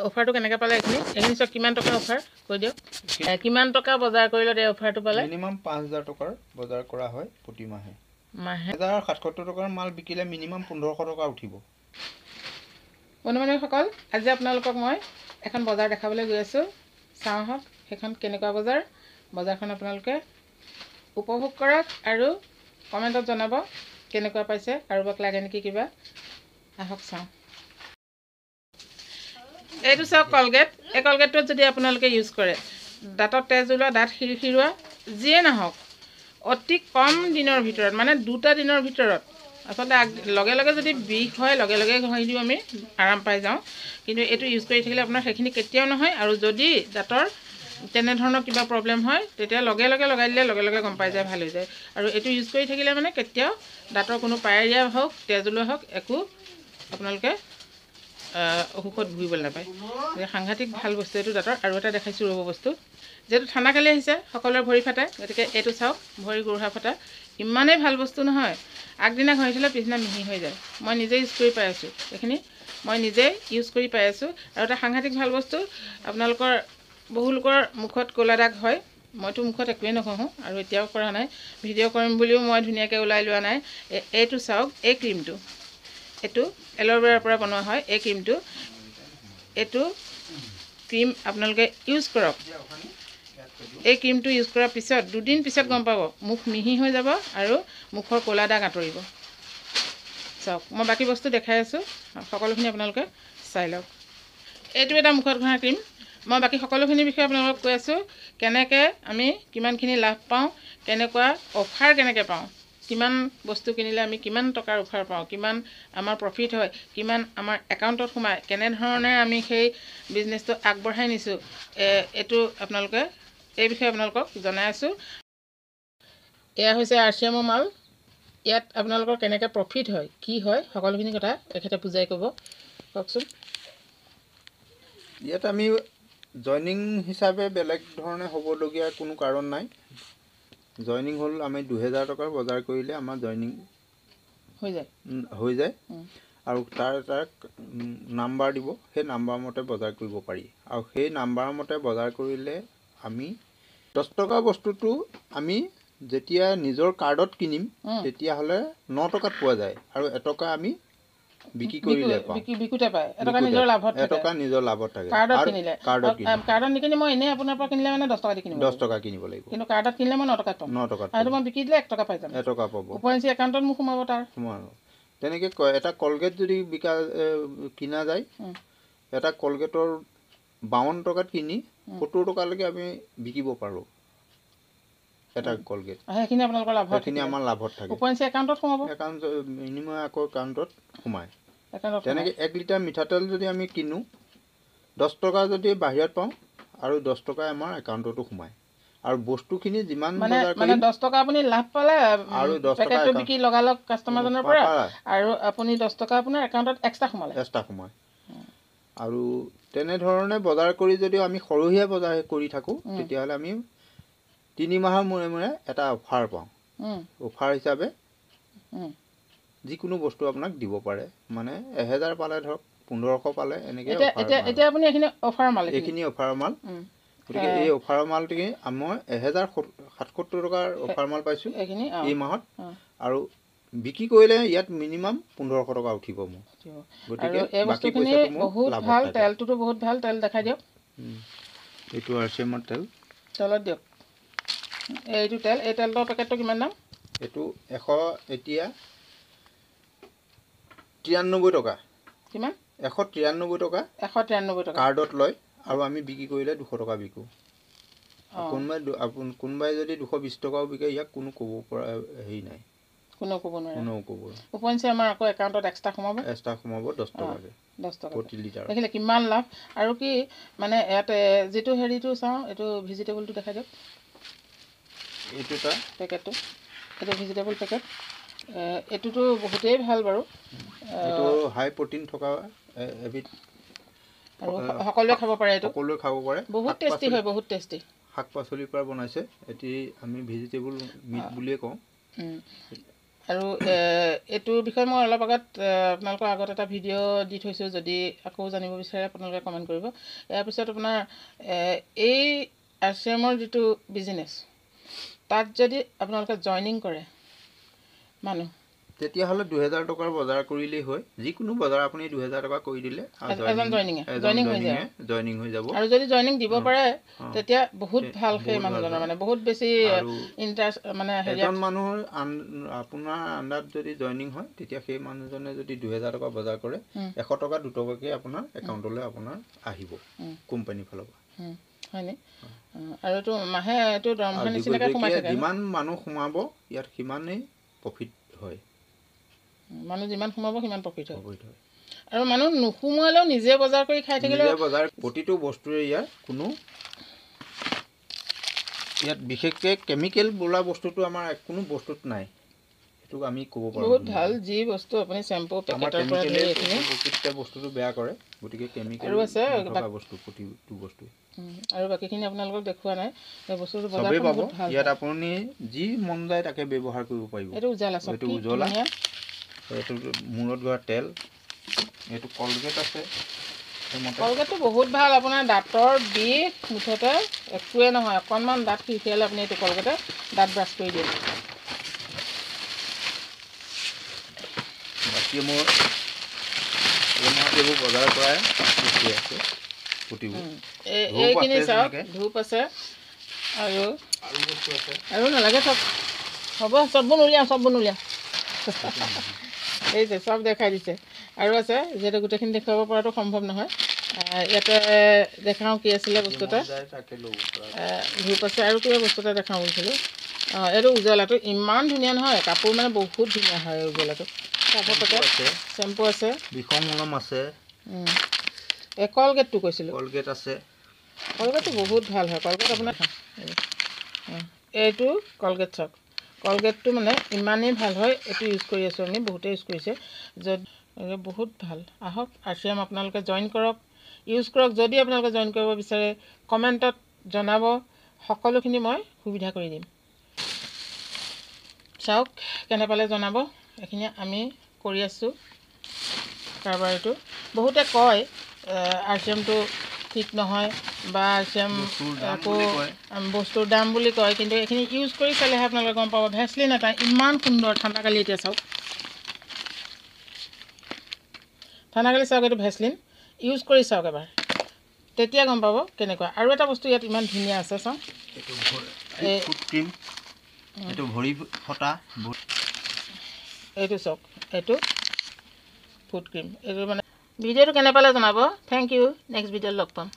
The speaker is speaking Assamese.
অফাৰটো কেনেকৈ পালে এইখিনি চব কিমান টকা অফাৰ কৈ দিয়ক কিমান টকা বজাৰ কৰিলে এই অফাৰটো পালে মিনিমাম 5000 টকাৰ বজাৰ কৰা হয় প্ৰতি মাহে 1770 টকাৰ মাল বিকিলে মিনিমাম 1500 টকা উঠিব বন্ধু-বান্ধৱীসকল আজি আপোনালোকক মই এখন বজাৰ দেখাবলৈ গৈ আছোঁ চাওঁ হওক সেইখন কেনেকুৱা বজাৰখন আপোনালোকে উপভোগ কৰক আৰু কমেণ্টত জনাব কেনেকুৱা পাইছে কাৰোবাক লাগে নেকি কিবা আহক চাওঁ এইটো চাওক কলগেট এই কলগেটটোত যদি আপোনালোকে ইউজ কৰে দাঁতত তেজ ওলোৱা দাঁত হিৰোৱা যিয়ে নহওক অতি কম দিনৰ ভিতৰত মানে 2টা দিনৰ ভিতৰত আচলতে লগে লগে যদি বিষ হয় লগে লগে ঘঁহি দিওঁ আমি আৰাম পাই যাওঁ কিন্তু এইটো ইউজ কৰি থাকিলে আপোনাৰ সেইখিনি কেতিয়াও নহয় আৰু যদি দাঁতৰ তেনেধৰণৰ কিবা প্ৰব্লেম হয় তেতিয়া লগে লগে লগাই দিলে লগে লগে গম পাই যায় ভাল হৈ যায় আৰু এইটো ইউজ কৰি থাকিলে মানে কেতিয়াও দাঁতৰ কোনো পায়েৰিয়া হওক তেজ ওলোৱা হওক একো আপোনালোকে অসুখত ভুগিবলৈ নাপায় সাংঘাতিক ভাল বস্তু এইটো দাঁতৰ আৰু এটা দেখাইছোঁ ৰ'ব বস্তু যিহেতু ঠাণ্ডা কালি আহিছে সকলোৰে ভৰি ফাটে গতিকে এইটো চাওক ভৰি গোৰোহা ফটা ইমানেই ভাল বস্তু নহয় আগদিনা ঘঁহি থ'লে পিছদিনা মিহি হৈ যায় মই নিজে ইউজ কৰি পাই আছোঁ এইখিনি মই নিজেই ইউজ কৰি পাই আছোঁ আৰু এটা সাংঘাতিক ভাল বস্তু আপোনালোকৰ বহু লোকৰ মুখত ক'লা দাগ হয় মইতো মুখত একোৱেই নঘঁহোঁ আৰু এতিয়াও কৰা নাই ভিডিঅ' কৰিম বুলিও মই ধুনীয়াকৈ ওলাই লোৱা নাই এইটো চাওক এই ক্ৰীমটো এইটো এল'ভেৰাৰ পৰা বনোৱা হয় এই ক্ৰীমটো এইটো ক্ৰীম আপোনালোকে ইউজ কৰক এই ক্ৰীমটো ইউজ কৰাৰ পিছত 2 দিন পিছত গম পাব মুখ মিহি হৈ যাব আৰু মুখৰ ক'লা দাগ আঁতৰিব চাওক মই বাকী বস্তু দেখাই আছোঁ সকলোখিনি আপোনালোকে চাই লওক এইটো এটা মুখত ঘঁহা ক্ৰীম মই বাকী সকলোখিনিৰ বিষয়ে আপোনালোকক কৈ আছোঁ কেনেকৈ আমি কিমানখিনি লাভ পাওঁ কেনেকুৱা অফাৰ কেনেকৈ পাওঁ কিমান বস্তু কিনিলে আমি কিমান টকাৰ অফাৰ পাওঁ কিমান আমাৰ প্ৰফিট হয় কিমান আমাৰ একাউণ্টত সোমায় কেনেধৰণে আমি সেই বিজনেছটো আগবঢ়াই নিছোঁ এইটো আপোনালোকে এই বিষয়ে আপোনালোকক জনাই আছোঁ এয়া হৈছে RCMৰ মাল ইয়াত আপোনালোকৰ কেনেকৈ প্ৰফিট হয় কি হয় সকলোখিনি কথা তেখেতে বুজাই ক'ব কওকচোন ইয়াত আমি জয়নিং হিচাপে বেলেগ ধৰণে হ'বলগীয়া কোনো কাৰণ নাই জয়নিং হ'ল আমি 2000 টকাৰ বজাৰ কৰিলে আমাৰ জয়নিং হৈ যায় আৰু তাৰ নাম্বাৰ দিব সেই নাম্বাৰ মতে বজাৰ কৰিব পাৰি আৰু সেই নাম্বাৰ মতে বজাৰ কৰিলে আমি 10 টকা বস্তুটো আমি যেতিয়া নিজৰ কাৰ্ডত কিনিম তেতিয়াহ'লে 9 টকাত পোৱা যায় আৰু 1 টকা আমি বিক্ৰী কৰিলে পাওঁ বিকুতে পায় 1 টকা নিজৰ লাভত থাকে 1 টকা নিজৰ লাভত থাকে কাৰ্ডত নিকিনি মই এনে আপোনাৰ পৰা কিনিলে মানে 10 টকা দি কিনিব 10 টকা কিনিব লাগিব কিন্তু কাৰ্ডত কিনিলে মই 9 টকাত পাম 9 টকাত আৰু মই বিক্ৰী দিলে 1 টকা পাই যাম 1 টকা পাব উপৰেঞ্চি একাউণ্টত মোক সোমাব তাৰ তেনেকৈ এটা কলগেট যদি কিনা যায় এটা কলগেটৰ 52 টকাত কিনি 70 টকালৈকে আমি বিকিব পাৰোঁ এটা কলগেট সেইখিনি আপোনালোকৰ লাভত সেইখিনি আমাৰ লাভত থাকে উপৰেঞ্চি একাউণ্টত সোমাব একাউণ্ট মিনিমাম আকৌ একাউণ্টত সোমায় তেনেকৈ 1 লিটাৰ মিঠাতেল যদি আমি কিনো 10 টকা যদি বাহিৰত পাওঁ আৰু 10 টকা আমাৰ একাউণ্টতো সোমায় আৰু বস্তুখিনি যিমান মানে 10 টকা আপুনি লাভ পালে আৰু 10 টকা বিক্ৰী লগালগ কাষ্টমাৰজনৰ পৰা আৰু আপুনি 10 টকা আপোনাৰ একাউণ্টত এক্সট্ৰা সোমায় আৰু তেনেধৰণে বজাৰ কৰি যদি আমি সৰহীয়া বজাৰ কৰি থাকোঁ তেতিয়াহ'লে আমি 3 মাহৰ মূৰে মূৰে এটা অফাৰ পাওঁ অফাৰ হিচাপে যিকোনো বস্তু আপোনাক দিব পাৰে মানে 1000 পালে ধৰক 1500 পালে এনেকৈ এতিয়া আপুনি এইখিনি অফাৰ মাল গতিকে এই অফাৰৰ মালটি মই 1077 টকাৰ অফাৰ মাল পাইছোঁ এই মাহত আৰু বিক্ৰী কৰিলে ইয়াত মিনিমাম 1500 টকা উঠিব মোৰ গতিকে বাকী পইচাটো মোৰ লাভ ভাল তেলটোতো বহুত ভাল তেল দেখাই দিয়ক এইটো RCMৰ তেলত দিয়ক এইটো তেল এই তেলটোৰ পেকেটটো কিমান দাম এইটো এতিয়া 93 টকা কিমান 193 টকা কাৰ্ডত লয় আৰু আমি বিক্ৰী কৰিলে 200 টকা বিকোঁ কোনোবাই যদি 220 টকাও বিকে ইয়াক কোনো ক'ব পৰা হেৰি নাই কোনো ক'ব উপৰেঞ্চি আমাৰ আকৌ একাউণ্টত এক্সট্ৰা সোমাব 10 টকাকৈ 10 টকা প্ৰতি লিটাৰ দেখিলে কিমান লাভ আৰু কি মানে ইয়াত যিটো হেৰিটো চাওঁ এইটো ভেজিটেবলটো দেখাই দিয়ক এইটো এটা পেকেটটো এইটো ভেজিটেবল পেকেট এইটোতো বহুতেই ভাল বাৰু এইটো হাই প্ৰটিন থকা এবিধ আৰু সকলোৱে খাব পাৰে এইটো বহুত টেষ্টি হয় বহুত টেষ্টি শাক পাচলিৰ পৰা বনাইছে এটি আমি ভেজিটেবল মিট বুলিয়ে কওঁ আৰু এইটোৰ বিষয়ে মই অলপ আগত আপোনালোকৰ আগত এটা ভিডিঅ' দি থৈছোঁ, যদি আকৌ জানিব বিচাৰে আপোনালোকে কমেণ্ট কৰিব। ইয়াৰ পিছত আপোনাৰ এই RCMৰ যিটো বিজনেছ, তাত যদি আপোনালোকে জইনিং কৰে মানুহ, তেতিয়াহ'লে 2000 টকাৰ বজাৰ কৰিলেই হয়। যিকোনো বজাৰ আপুনি 2000 টকা কৰি দিলে এজন জইনিং হৈ যাব। আৰু যদি জইনিং দিব পাৰে তেতিয়া বহুত ভাল সেই মানুহজনৰ, মানে বহুত বেছি ইণ্টাৰেষ্ট, মানে এজন মানুহৰ আপোনাৰ আণ্ডাৰত যদি জইনিং হয়, তেতিয়া সেই মানুহজনে যদি 2000 টকা বজাৰ কৰে, 100 টকা 2 টকাকৈ আপোনাৰ একাউণ্টলৈ আপোনাৰ আহিব কোম্পানীৰ ফালৰ পৰা, হয়নে? আৰু এইটো মাহে এইটো দৰমহা নিচিনাকৈ সোমাই থাকে। যিমান মানুহ সোমাব ইয়াত সিমানেই প্ৰফিট হয়। মানুহ যিমান সোমাব সিমান প্ৰফিট হয়। আৰু মানুহ নোসোমোৱালেও নিজে বজাৰ কৰি খাই থাকিলেও, প্ৰতিটো বস্তুৰে ইয়াৰ কোনো ইয়াত বিশেষকৈ কেমিকেল বোলা বস্তুটো আমাৰ কোনো বস্তুত নাই, সেইটো আমি ক'ব পাৰোঁ। বহুত ভাল, যি বস্তু আপুনি চেম্পু পেকেটৰ পৰা ধৰি এইখিনি প্ৰকৃততে বস্তুটো বেয়া কৰে, গতিকে কেমিকেল আৰু আছে নথকা বস্তু প্ৰতিটো বস্তু। আৰু বাকীখিনি আপোনালোকক দেখুওৱা নাই, এই বস্তুটো চবেই পাব ইয়াত। আপুনি যি মন যায় তাকে ব্যৱহাৰ কৰিব পাৰিব। এইটো উজালা, এইটো উজলা, এইটো মূৰত ঘঁহা তেল, এইটো কলগেট আছে। কলগেটটো বহুত ভাল, আপোনাৰ দাঁতৰ বিষ মুঠতে একোৱে নহয়। অকণমান দাঁত সিৰসিৰালে আপুনি এইটো কলগেটে দাঁত ব্ৰাছ কৰি দিয়ে। বাকী মোৰ এইবোৰ বজাৰ কৰাই আছে প্ৰতিবোৰ। এইখিনি চাওক, ধূপ আছে আৰু নালাগে থক, হ'ব চববোৰ নুলিয়াওঁ এই যে চব দেখাই দিছে। আৰু আছে, যিহেতু গোটেইখিনি দেখুৱাব পৰাটো সম্ভৱ নহয়, ইয়াতে দেখাওঁ কি আছিলে বস্তু এটা, ধূপ আছে আৰু কিবা বস্তু এটা দেখাওঁ বুলিছিলোঁ। এইটো উজলাটো ইমান ধুনীয়া নহয়, কাপোৰ মানে বহুত ধুনীয়া হয় এই উজলাটো। কাপোৰ পেকেট, চেম্পু আছে, বিষম মলম আছে, এই কলগেটটো কৈছিলোঁ, কলগেট আছে। কলগেটটো বহুত ভাল হয়, কলগেট আপোনাৰ এইটো কলগেট চাওক, কলগেটটো মানে ইমানেই ভাল হয়, এইটো ইউজ কৰি আছোঁ আমি, বহুতেই ইউজ কৰিছে, য'ত বহুত ভাল। আহক RCM আপোনালোকে জইন কৰক, ইউজ কৰক। যদি আপোনালোকে জইন কৰিব বিচাৰে কমেণ্টত জনাব, সকলোখিনি মই সুবিধা কৰি দিম। চাওক কেনে পালে জনাব, এইখিনি আমি কৰি আছোঁ কাৰবাৰ। এইটো বহুতে কয় RCMটো ঠিক নহয় বা RCM আকৌ বস্তুৰ দাম বুলি কয়, কিন্তু এইখিনি ইউজ কৰি চালেহে আপোনালোকে গম পাব। ভেচলিন এটা ইমান সুন্দৰ, ঠাণ্ডাকালি এতিয়া চাওক, ঠাণ্ডাকালি চাওক, এইটো ভেচলিন ইউজ কৰি চাওক এবাৰ, তেতিয়া গম পাব কেনেকুৱা। আৰু এটা বস্তু ইয়াত ইমান ধুনীয়া আছে চাওক, এইটো ভৰি ফটা, এইটো চাওক, এইটো ফুট ক্ৰীম। এইটো মানে ভিডিঅ'টো কেনে পালে জনাব। থেংক ইউ, নেক্সট ভিডিঅ'ত লগ পাম।